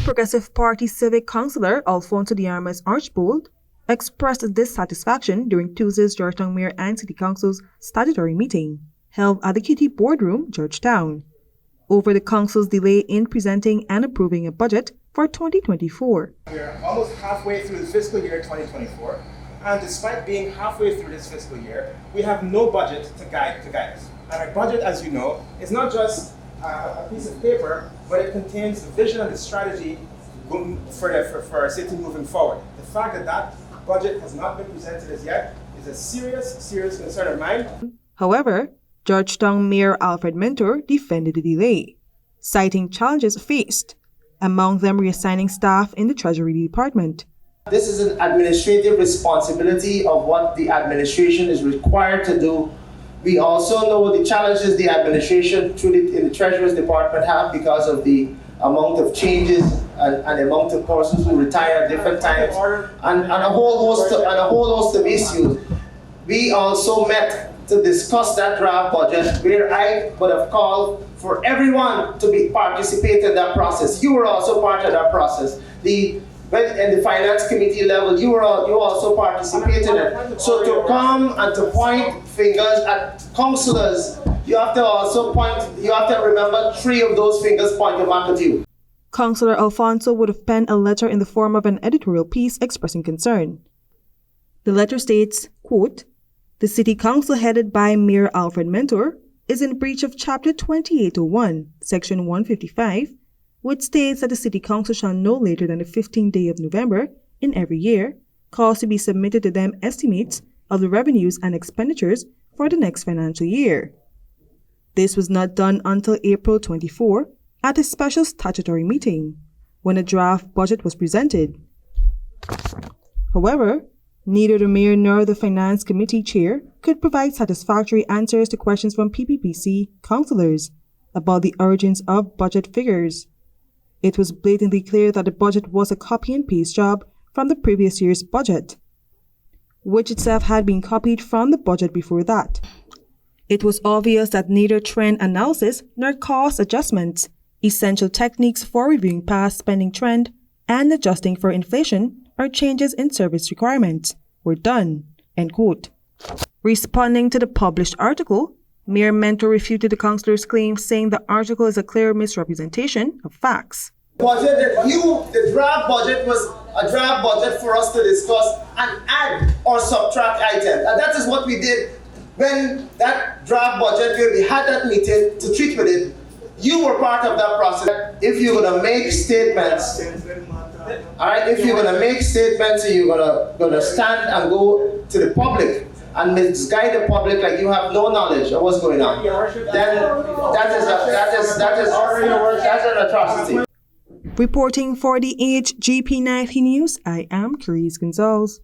Progressive Party Civic Councilor Alfonso de Armas Archbold expressed dissatisfaction during Tuesday's Georgetown Mayor and City Council's statutory meeting, held at the QT Boardroom, Georgetown, over the Council's delay in presenting and approving a budget for 2024. We're almost halfway through the fiscal year 2024, and despite being halfway through this fiscal year, we have no budget to guide us. And our budget, as you know, is not just a piece of paper, but it contains the vision and the strategy for our city moving forward. The fact that that budget has not been presented as yet is a serious concern of mine. However, Georgetown Mayor Alfred Mentor defended the delay, citing challenges faced, among them reassigning staff in the Treasury Department. This is an administrative responsibility of what the administration is required to do. We also know the challenges the administration in the Treasury's Department have because of the amount of changes and the amount of persons who retire at different times and a whole host of issues. We also met to discuss that draft budget, where I would have called for everyone to participate in that process. You were also part of that process. In the finance committee level, you also participated in it. So to come and to point fingers at councillors, you have to remember 3 of those fingers pointing back at you. Councillor Alfonso would have penned a letter in the form of an editorial piece expressing concern. The letter states, quote, "The City Council headed by Mayor Alfred Mentor is in breach of Chapter 2801, Section 155, which states that the City Council shall no later than the 15th day of November in every year cause to be submitted to them estimates of the revenues and expenditures for the next financial year. This was not done until April 24 at a special statutory meeting, when a draft budget was presented. However, neither the mayor nor the finance committee chair could provide satisfactory answers to questions from PPPC councillors about the origins of budget figures. It was blatantly clear that the budget was a copy and paste job from the previous year's budget, which itself had been copied from the budget before that. It was obvious that neither trend analysis nor cost adjustments, essential techniques for reviewing past spending trend and adjusting for inflation or changes in service requirements, were done." End quote. Responding to the published article, Mayor Mentor refuted the councillor's claim, saying the article is a clear misrepresentation of facts. The draft budget was a draft budget for us to discuss and add or subtract items. And that is what we did when that draft budget, where we had that meeting to treat with it. You were part of that process. If you're going to make statements, all right, if you're going to make statements and you're going to stand and go to the public and misguide the public like you have no knowledge of what's going on, then that's an atrocity. Reporting for the HGP 90 News, I am Kerese Gonsalves.